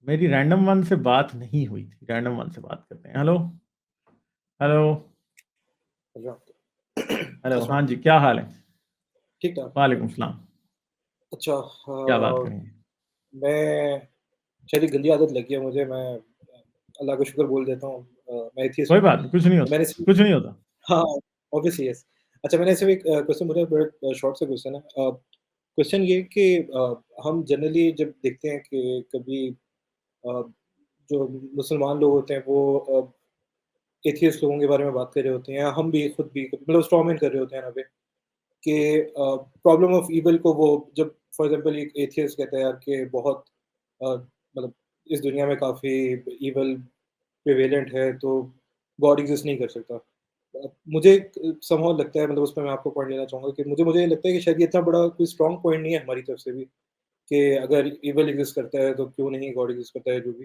मेरी random one से बात नहीं हुई थी, रैंडम वन से बात करते हैं। हेलो हेलो हेलो, हाँ जी, क्या हाल है? ठीक ठाक। वालेकुम सलाम। अच्छा, क्या बात करेंगे? मैं शायद ये गंदी आदत लगी है मुझे, मैं अल्लाह का शुक्र बोल देता हूँ। मैं एथियस्ट कोई हूँ। बात नहीं, कुछ नहीं तो होता, मैंने सिर्फ़ कुछ नहीं होता। हाँ, ऑब्वियसली येस। अच्छा, मैंने सिर्फ़ एक क्वेश्चन पूछा, बड़ा शॉर्ट सा क्वेश्चन है। क्वेश्चन ये है कि हम जनरली जब देखते हैं कि कभी अ, जो मुसलमान लोग होते हैं वो एथियस्ट लोगों के बारे में बात कर रहे होते हैं, या हम भी खुद भी मतलब स्ट्रॉ मैन कर रहे होते हैं यहाँ पे कि प्रॉब्लम ऑफ ईविल को वो जब फॉर एग्ज़ाम्पल एक एथियस्ट कहता है यार कि बहुत मतलब इस दुनिया में काफ़ी ईविल प्रिवेलेंट है, तो गॉड एग्ज़िस्ट नहीं कर सकता। मुझे समहाउ लगता है, मतलब उसमें मैं आपको पॉइंट लेना चाहूँगा कि मुझे लगता है कि शायद ये इतना बड़ा कोई स्ट्रॉन्ग पॉइंट नहीं है हमारी तरफ से भी, कि अगर ईविल एग्ज़िस्ट करता है तो क्यों नहीं गॉड एग्ज़िस्ट करता है, जो भी।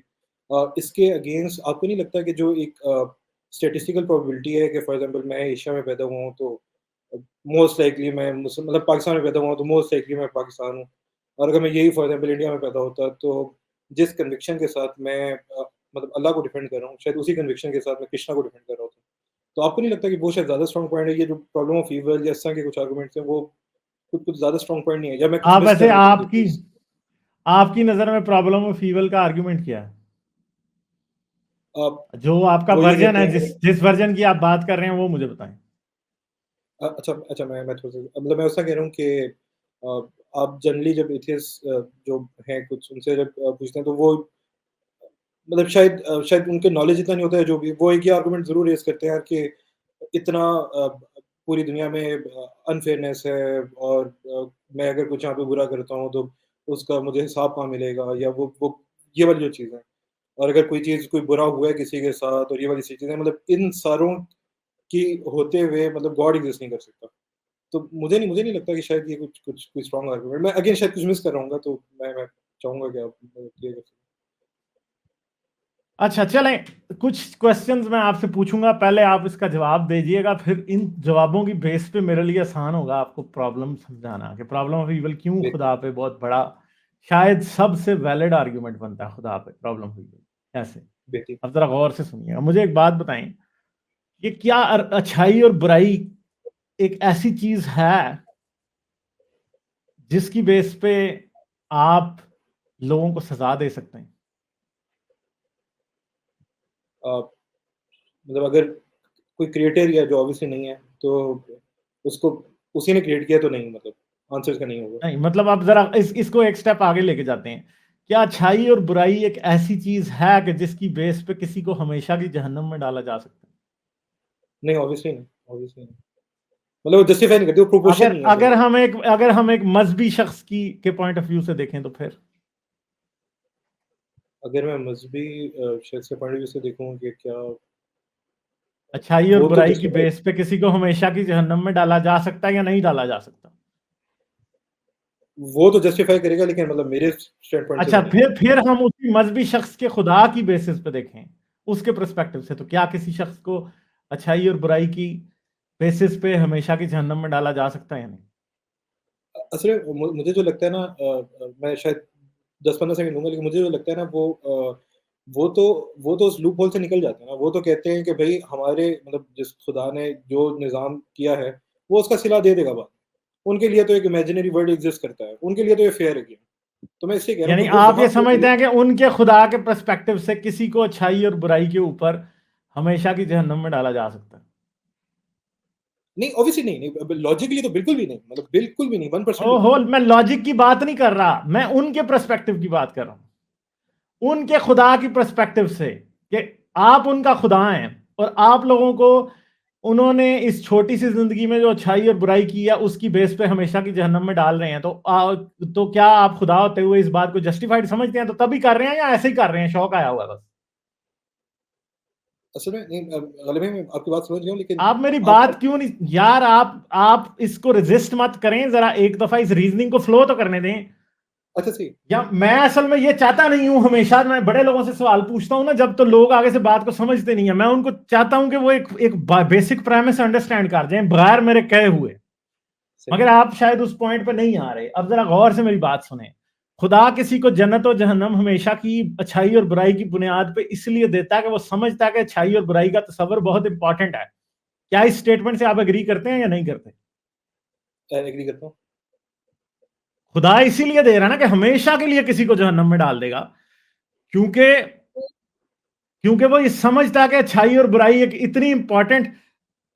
इसके अगेंस्ट आपको नहीं लगता कि जो एक स्टैटिस्टिकल प्रोबेबिलिटी है कि फॉर एग्ज़ाम्पल मैं एशिया में पैदा हुआ हूँ, तो मोस्ट लाइकली मैं मतलब पाकिस्तान में पैदा हुआ हूँ, तो मोस्ट लाइकली मैं पाकिस्तान हूँ। और अगर मैं यही फॉर एग्ज़ाम्पल इंडिया में पैदा होता, तो जिस कन्विक्शन के साथ मैं मतलब अल्लाह को डिफेंड कर रहा हूँ, शायद उसी कन्विक्शन के साथ मैं कृष्णा को डिफेंड कर रहा होता। तो आपको नहीं लगता कि वो शायद ज़्यादा स्ट्रॉन्ग पॉइंट है, ये जो प्रॉब्लम ऑफ ईविल या इस तरह के कुछ आर्गुमेंट्स हैं, वो कुछ कुछ ज़्यादा स्ट्रॉन्ग पॉइंट नहीं है, या मैं कुछ आप मिस कर ऐसे रहा हूँ, तो मुझे आपकी प्लीज़। आपकी नज़र में प्रॉब्लम ऑफ ईविल का आर्गुमेंट क्या है? आप जो आपका वो ये वर्जन कहते है, हैं। जिस वर्जन की आप बात कर रहे हैं, वो मुझे बताएं। अच्छा अच्छा, मैं थोड़ा-सा मतलब मैं ऐसा कह रहा हूँ कि आप जनरली जब एथियस्ट जो हैं कुछ उनसे जब पूछते हैं, तो वो मतलब शायद उनके नॉलेज इतना नहीं होता है, जो भी वो एक ही आर्गुमेंट ज़रूर रेज़ करते हैं यार कि इतना पूरी दुनिया में अनफेयरनेस है, और मैं अगर कुछ यहाँ पे बुरा करता हूँ, तो उसका मुझे हिसाब कहाँ मिलेगा, या वो ये वाली जो चीज़ है। और अगर कोई बुरा हुआ है किसी के साथ, और ये वाली चीज़ें, मतलब इन सारों की होते हुए मतलब गॉड एग्ज़िस्ट नहीं कर सकता। तो मुझे नहीं लगता कि शायद ये कुछ कुछ कोई स्ट्रॉन्ग आर्गुमेंट, मैं अगेन शायद कुछ मिस कर रहा हूँगा, तो मैं चाहूँगा कि आप क्लियर कर सकें। अच्छा, चलें, कुछ क्वेश्चंस मैं आपसे पूछूंगा, पहले आप इसका जवाब दीजिएगा, फिर इन जवाबों की बेस पे मेरे लिए आसान होगा आपको प्रॉब्लम समझाना कि प्रॉब्लम ऑफ ईविल क्यों बेहतर। खुदा पे बहुत बड़ा, शायद सबसे वैलिड आर्ग्यूमेंट बनता है खुदा पे प्रॉब्लम ऑफ ईविल। ऐसे बेहतर। अब जरा गौर से सुनिएगा, मुझे एक बात बताएं कि क्या अच्छाई और बुराई एक ऐसी चीज है जिसकी बेस पे आप लोगों को सजा दे सकते हैं? मतलब अगर कोई क्रिएटर या जो ऑब्वियसली नहीं है, तो उसको उसी ने क्रिएट किया, तो नहीं, मतलब आंसर इसका नहीं होगा। नहीं, मतलब आप जरा इसको एक स्टेप आगे लेके जाते हैं। क्या अच्छाई और बुराई एक ऐसी चीज है कि जिसकी बेस पे किसी को हमेशा की जहन्नम में डाला जा सकता है? नहीं, ऑब्वियसली नहीं। मतलब वो जस्टिफाई नहीं करती, वो प्रोपोर्शन अगर नहीं है फिर अगर वो। हम एक मजहबी शख्स की के पॉइंट ऑफ व्यू से देखें तो फिर अगर मैं मज़हबी शख्स के पॉइंट ऑफ व्यू से देखूँ कि क्या, अच्छाई और वो तो बुराई की जस्टिफाई बेस पे किसी को हमेशा की जहन्नम में डाला जा सकता है या नहीं डाला जा सकता? वो तो जस्टिफाई करेगा, लेकिन मतलब मेरे स्टैंड पॉइंट से अच्छा, तो नहीं। फिर हम उसी मजहबी शख्स के खुदा की बेसिस पे देखें, उसके पर्सपेक्टिव से, तो क्या किसी शख्स को अच्छाई और बुराई की बेसिस पे हमेशा की जहन्नम में डाला जा सकता है या नहीं? असल में मुझे जो लगता है ना, मैं शायद 10-15 सेकंड लूँगा, लेकिन मुझे जो लगता है ना, वो तो वो तो उस लूप होल से निकल जाते हैं ना। वो तो कहते हैं कि भई हमारे मतलब जिस खुदा ने जो निज़ाम किया है, वो उसका सिला दे देगा बाद में। उनके लिए तो एक इमेजिनरी वर्ल्ड एग्ज़िस्ट करता है, उनके लिए तो ये फेयर है गेम। तो मैं इसलिए कह रहा हूँ यानी कि वो आप वहाँ ये पे समझते हैं कि उनके खुदा के पर्सपेक्टिव से किसी को अच्छाई और बुराई के ऊपर हमेशा की जहन्नम में डाला जा सकता है? नहीं, ऑब्वियसली नहीं, नहीं, लॉजिकली तो बिल्कुल भी नहीं, मतलब बिल्कुल भी नहीं, 1% भी नहीं। ओहो, मैं लॉजिक की बात नहीं कर रहा, मैं उनके पर्सपेक्टिव की बात कर रहा हूं, उनके खुदा की पर्सपेक्टिव से कि आप उनका खुदा हैं और आप लोगों को उन्होंने इस छोटी सी जिंदगी में जो अच्छाई और बुराई की है उसकी बेस पे हमेशा की जहन्नम में डाल रहे हैं, तो क्या आप खुदा होते हुए इस बात को जस्टिफाइड समझते हैं? तो तभी कर रहे हैं या ऐसे ही कर रहे हैं, शौक आया हुआ है बस? असल में नहीं, गलत है, मैं आपकी बात समझ गया हूँ, लेकिन आप मेरी आप बात क्यों नहीं यार, आप इसको रेजिस्ट मत करें, जरा एक दफा इस रीजनिंग को फ्लो तो करने दें। अच्छा सही। या मैं असल में ये चाहता नहीं हूं, हमेशा मैं बड़े लोगों से सवाल पूछता हूं ना जब, तो लोग आगे से बात को समझते नहीं है, मैं उनको चाहता हूं कि वो एक बेसिक प्रेमिस अंडरस्टैंड कर जाएं बगैर मेरे कहे हुए। सही। मगर आप शायद उस पॉइंट पे नहीं आ रहे। अब जरा गौर से मेरी बात सुने। खुदा किसी को जन्नत और जहन्नम हमेशा की अच्छाई और बुराई की बुनियाद पे इसलिए देता है कि वो समझता है कि अच्छाई और बुराई का तस्वर बहुत इंपॉर्टेंट है। क्या इस स्टेटमेंट से आप एग्री करते हैं या नहीं करते? एग्री करता हूँ। खुदा इसीलिए दे रहा है ना कि हमेशा के लिए किसी को जहन्नम में डाल देगा, क्योंकि क्योंकि वो ये समझता है कि अच्छाई और बुराई एक इतनी इंपॉर्टेंट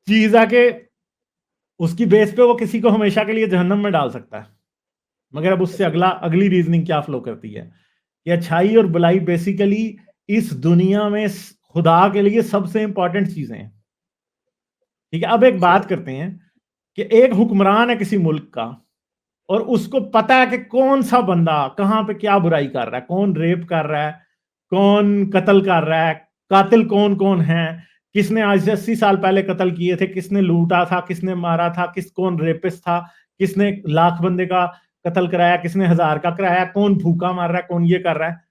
चीज है कि उसकी बेस पे वो किसी को हमेशा के लिए जहन्नम में डाल सकता है। मगर अब उससे अगली रीजनिंग क्या फ्लो करती है कि अच्छाई और बुराई बेसिकली इस दुनिया में खुदा के लिए सबसे इंपॉर्टेंट चीजें हैं। ठीक है, अब एक बात करते हैं कि एक हुक्मरान है किसी मुल्क का और उसको पता है कि कौन सा बंदा कहां पे क्या बुराई कर रहा है, कौन रेप कर रहा है, कौन कत्ल कर रहा है, कातिल कौन कौन है, किसने आज से 80 साल पहले कत्ल किए थे, किसने लूटा था, किसने मारा था, कौन रेपिस्ट था, किसने लाख बंदे का कत्ल कराया, किसने 1000 का कराया, कौन भूखा मार रहा है, कौन ये कर रहा है,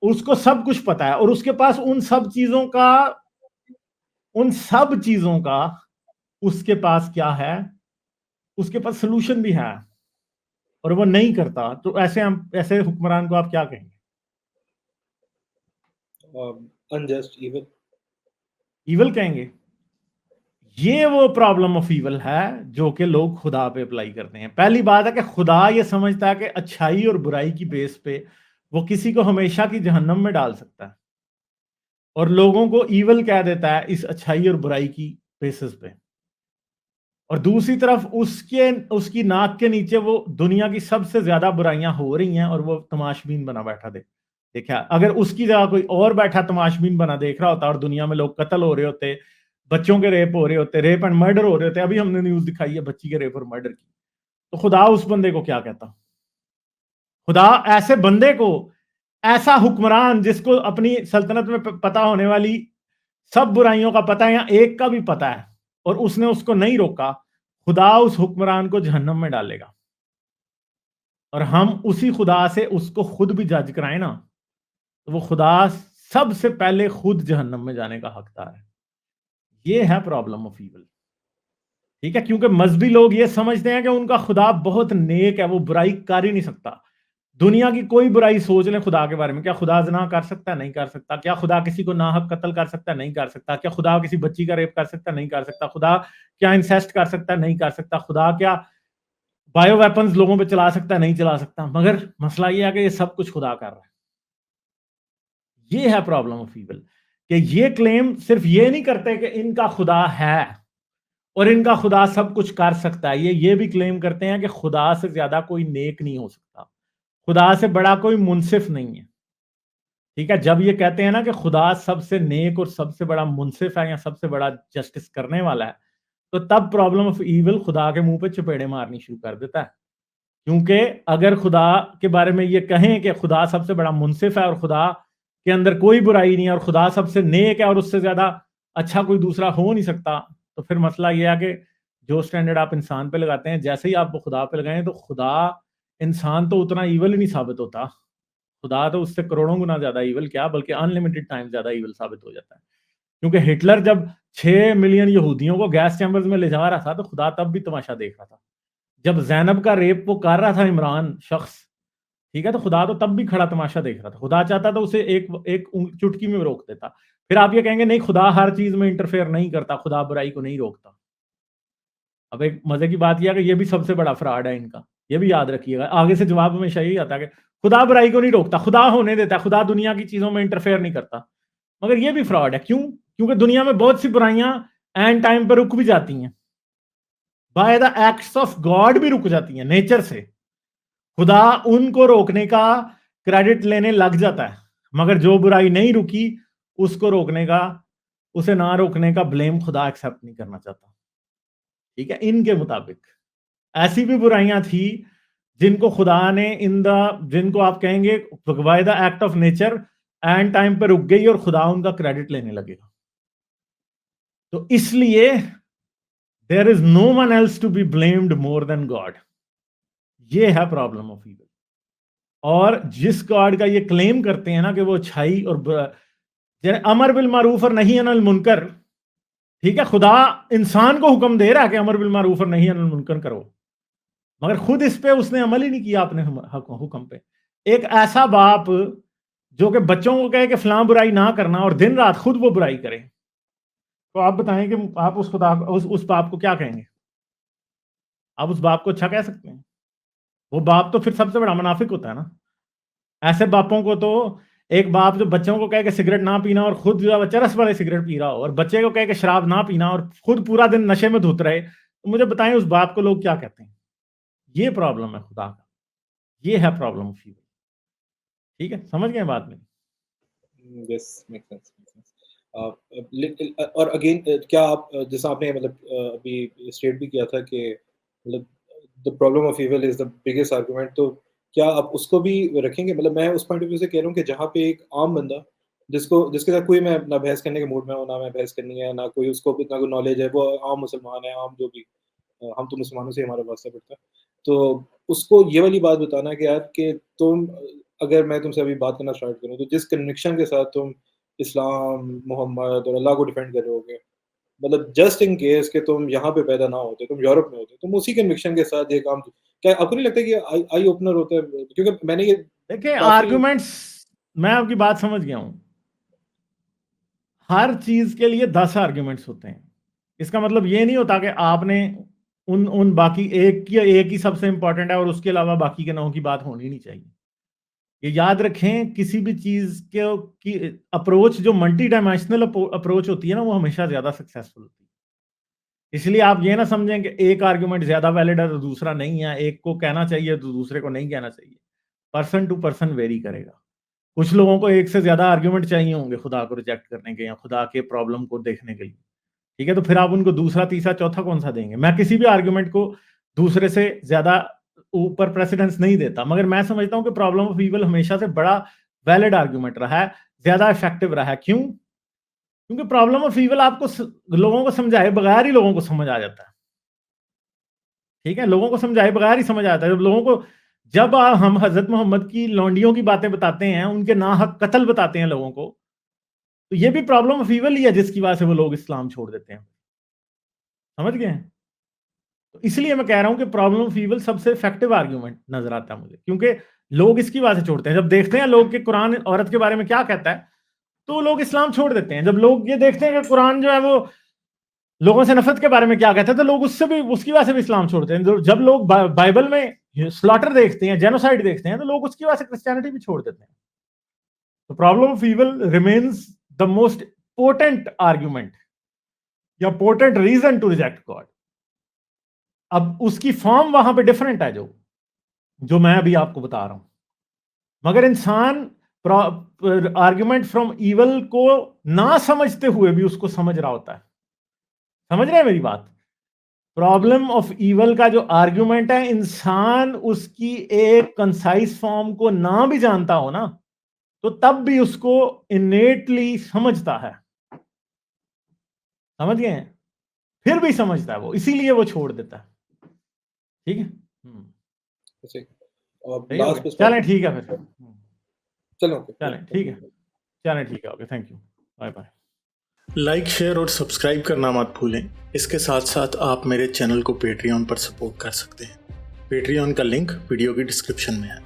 उसको सब कुछ पता है। और उसके पास उन सब चीजों का उसके पास क्या है, उसके पास सोल्यूशन भी है, और वो नहीं करता। तो ऐसे हुक्मरान को आप क्या कहेंगे? Unjust, evil. ईवल कहेंगे। ये वो प्रॉब्लम ऑफ ईवल है जो कि लोग खुदा पे अप्लाई करते हैं। पहली बात है कि खुदा ये समझता है कि अच्छाई और बुराई की बेस पे वो किसी को हमेशा की जहन्नम में डाल सकता है, और लोगों को ईवल कह देता है इस अच्छाई और बुराई की बेसिस पे। और दूसरी तरफ उसकी नाक के नीचे वो दुनिया की सबसे ज्यादा बुराइयां हो रही हैं और वो तमाशबीन बना बैठा देखा, अगर उसकी जगह कोई और बैठा तमाशबीन बना देख रहा होता और दुनिया में लोग कत्ल हो रहे होते, बच्चों के रेप हो रहे होते, रेप एंड मर्डर हो रहे होते, अभी हमने न्यूज दिखाई है बच्ची के रेप और मर्डर की, तो खुदा उस बंदे को क्या कहता? खुदा ऐसे बंदे को, ऐसा हुक्मरान जिसको अपनी सल्तनत में पता होने वाली सब बुराइयों का पता है या एक का भी पता है और उसने उसको नहीं रोका, खुदा उस हुक्मरान को जहन्नम में डालेगा। और हम उसी खुदा से उसको खुद भी जज कराएं ना, तो वो खुदा सबसे पहले खुद जहन्नम में जाने का हकदार है। ये है प्रॉब्लम ऑफ ईवल। ठीक है, क्योंकि मजहबी लोग ये समझते हैं कि उनका खुदा बहुत नेक है, वो बुराई कर ही नहीं सकता। दुनिया की कोई बुराई सोच लें खुदा के बारे में, क्या खुदा ज़िना कर सकता है? नहीं कर सकता। क्या खुदा किसी को नाहक कत्ल कर सकता है? नहीं कर सकता। क्या खुदा किसी बच्ची का रेप कर सकता है? नहीं कर सकता। खुदा क्या इंसेस्ट कर सकता है? नहीं कर सकता। खुदा क्या बायो वेपन्स लोगों पे चला सकता है? नहीं चला सकता। मगर मसला ये है कि ये सब कुछ खुदा कर रहा है। ये है प्रॉब्लम ऑफ ईवल, कि ये क्लेम सिर्फ ये नहीं करते कि इनका खुदा है और इनका खुदा सब कुछ कर सकता है, ये भी क्लेम करते हैं कि खुदा से ज्यादा कोई नेक नहीं हो सकता, खुदा से बड़ा कोई मुनसिफ नहीं है। ठीक है, जब ये कहते हैं ना कि खुदा सबसे नेक और सबसे बड़ा मुनसिफ है या सबसे बड़ा जस्टिस करने वाला है, तो तब प्रॉब्लम ऑफ ईविल खुदा के मुंह पे चपेड़े मारनी शुरू कर देता है। क्योंकि अगर खुदा के बारे में ये कहें कि खुदा सबसे बड़ा मुनसिफ है और खुदा के अंदर कोई बुराई नहीं है और खुदा सबसे नेक है और उससे ज्यादा अच्छा कोई दूसरा हो नहीं सकता, तो फिर मसला ये है कि जो स्टैंडर्ड आप इंसान पे लगाते हैं, जैसे ही आप वो खुदा पे लगाएं तो खुदा, इंसान तो उतना ईवल ही नहीं साबित होता, खुदा तो उससे करोड़ों गुना ज्यादा ईवल, क्या बल्कि अनलिमिटेड टाइम ज्यादा ईवल साबित हो जाता है। क्योंकि हिटलर जब 6 मिलियन यहूदियों को गैस चैम्बर्स में ले जा रहा था तो खुदा तब भी तमाशा देख रहा था। जब जैनब का रेप वो कर रहा था इमरान शख्स, ठीक है, तो खुदा तो तब भी खड़ा तमाशा देख रहा था। खुदा चाहता था उसे एक एक चुटकी में रोक देता। फिर आप ये कहेंगे नहीं खुदा हर चीज में इंटरफेयर नहीं करता, खुदा बुराई को नहीं रोकता। अब एक मजे की बात यह है कि ये भी सबसे बड़ा फ्रॉड है इनका, ये भी याद रखिएगा। आगे से जवाब हमेशा यही आता है कि खुदा बुराई को नहीं रोकता, खुदा होने देता है, खुदा दुनिया की चीजों में इंटरफेयर नहीं करता। मगर ये भी फ्रॉड है। क्यों? क्योंकि दुनिया में बहुत सी बुराइयां एंड टाइम पर रुक भी जाती हैं, by the acts of God भी रुक जाती हैं नेचर से। खुदा उनको रोकने का क्रेडिट लेने लग जाता है, मगर जो बुराई नहीं रुकी उसको रोकने का, उसे ना रोकने का ब्लेम खुदा एक्सेप्ट नहीं करना चाहता। ठीक है, इनके मुताबिक ऐसी भी बुराइयां थी जिनको खुदा ने जिनको आप कहेंगे by the act of nature and time पे रुक गई और खुदा उनका क्रेडिट लेने लगेगा। तो इसलिए there is no one else to be blamed more than God. ये है प्रॉब्लम ऑफ ईविल। और जिस गॉड का ये क्लेम करते हैं ना कि वो अच्छाई और अमर बिल मारूफ और नहीं अनिल मुनकर, ठीक है, खुदा इंसान को हुक्म दे रहा है कि अमर बिल मारूफ और नहीं अनिल मुनकर करो, मगर खुद इस पे उसने अमल ही नहीं किया अपने हुक्म पे। एक ऐसा बाप जो कि बच्चों को कहे कि फलां बुराई ना करना और दिन रात खुद वो बुराई करे, तो आप बताएं कि आप उस खुदा उस बाप को क्या कहेंगे? आप उस बाप को अच्छा कह सकते हैं? वो बाप तो फिर सबसे बड़ा मुनाफिक होता है ना। ऐसे बापों को तो, एक बाप जो बच्चों को कहे कि सिगरेट ना पीना और खुद जो है चरस वाले सिगरेट पी रहा हो, और बच्चे को कहे कि शराब ना पीना और खुद पूरा दिन नशे में धुत रहे, तो मुझे बताएं उस बाप को लोग क्या कहते हैं? ये प्रॉब्लम है खुदा का, ये है प्रॉब्लम ऑफ ईविल। ठीक है, समझ गए बात में? Yes, make sense, make sense. और अगेन क्या आप जैसा आपने मतलब अभी स्टेट भी किया था कि मतलब the problem of evil is the biggest argument, तो क्या आप उसको भी रखेंगे? मतलब मैं उस पॉइंट ऑफ व्यू से कह रहा हूँ कि जहाँ पे एक आम बंदा जिसके साथ कोई मैं ना बहस करने के मूड में हूँ, ना मैं बहस करनी है, ना कोई उसको इतना कोई नॉलेज है, वो आम मुसलमान है, आम जो भी हम तो मुसलमानों से ही हमारा वास्ता पड़ता है। तो उसको ये वाली बात बताना कि यार कि तुम अगर मैं तुमसे अभी बात करना स्टार्ट करूँ, तो जिस कन्विक्शन के साथ तुम इस्लाम, मोहम्मद और अल्लाह को डिफेंड कर रहे होगे, मतलब जस्ट इन केस कि तुम यहाँ पे पैदा ना होते, तुम यूरोप में होते, तुम उसी कन्विक्शन के साथ ये काम क्या आपको नहीं लगता कि आई आई ओपनर होता है? क्योंकि मैंने ये देखिए, काफ़ी आर्गुमेंट्स, मैं आपकी बात समझ गया हूं। हर चीज के लिए 10 आर्ग्यूमेंट्स होते हैं। इसका मतलब ये नहीं होता कि आपने उन उन बाकी एक ही सबसे इंपॉर्टेंट है और उसके अलावा बाकी के 9 की बात होनी नहीं चाहिए। ये याद रखें, किसी भी चीज के की अप्रोच जो मल्टी डायमेंशनल अप्रोच होती है ना, वो हमेशा ज्यादा सक्सेसफुल होती है। इसलिए आप ये ना समझें कि एक आर्ग्यूमेंट ज्यादा वैलिड है तो दूसरा नहीं है, एक को कहना चाहिए तो दूसरे को नहीं कहना चाहिए। पर्सन टू पर्सन वेरी करेगा। कुछ लोगों को एक से ज्यादा आर्ग्यूमेंट चाहिए होंगे खुदा को रिजेक्ट करने के या खुदा के प्रॉब्लम को देखने के लिए। ठीक है, तो फिर आप उनको दूसरा, तीसरा, चौथा कौन सा देंगे? मैं किसी भी आर्ग्यूमेंट को दूसरे से ज्यादा ऊपर प्रेसिडेंस नहीं देता, मगर मैं समझता हूं कि प्रॉब्लम ऑफ ईविल हमेशा से बड़ा वैलिड आर्ग्यूमेंट रहा है, ज्यादा इफेक्टिव रहा है। क्यों? क्योंकि प्रॉब्लम ऑफ ईविल आपको लोगों को समझाए बगैर ही लोगों को समझ आ जाता है। ठीक है, लोगों को समझाए बगैर ही समझ आता है। जब हम हजरत मोहम्मद की लौंडियों की बातें बताते हैं, उनके नाहक कत्ल बताते हैं लोगों को, तो ये भी प्रॉब्लम ऑफ ईविल ही है जिसकी वजह से वो लोग इस्लाम छोड़ देते हैं। समझ गए हैं? तो इसलिए मैं कह रहा हूं कि प्रॉब्लम ऑफ ईविल सबसे इफेक्टिव आर्ग्यूमेंट नजर आता है मुझे, क्योंकि लोग इसकी वजह से छोड़ते हैं। जब देखते हैं लोग कि कुरान औरत के बारे में क्या कहता है, तो लोग इस्लाम छोड़ देते हैं। जब लोग ये देखते हैं कि कुरान जो है वो लोगों से नफरत के बारे में क्या कहता है, तो लोग उसकी वजह से भी इस्लाम छोड़ते हैं। जब लोग बाइबल में स्लॉटर देखते हैं, जेनोसाइड देखते हैं, तो लोग उसकी वजह से क्रिश्चियनिटी भी छोड़ देते हैं। तो problem of evil remains the most potent argument या potent reason to reject God. अब उसकी फॉर्म वहां पे डिफरेंट है, जो मैं अभी आपको बता रहा हूं, मगर इंसान आर्ग्यूमेंट फ्रॉम ईवल को ना समझते हुए भी उसको समझ रहा होता है। समझ रहे हैं मेरी बात? प्रॉब्लम ऑफ ईवल का जो आर्ग्यूमेंट है, इंसान उसकी एक कंसाइज फॉर्म को ना भी जानता हो ना, तो तब भी उसको इनेटली समझता है। समझ गए हैं? फिर भी समझता है वो, इसीलिए वो छोड़ देता है। ठीक है, ऐसे और सही हो लास्ट गया। पे चलें, ठीक है फिर। चलो ओके, चलें, ठीक है। चलें, ठीक है, okay, thank you, bye bye. Like, share और सब्सक्राइब करना मत भूलें। इसके साथ साथ आप मेरे चैनल को पेट्रियन पर सपोर्ट कर सकते हैं। पेट्रियन का लिंक वीडियो की डिस्क्रिप्शन में है।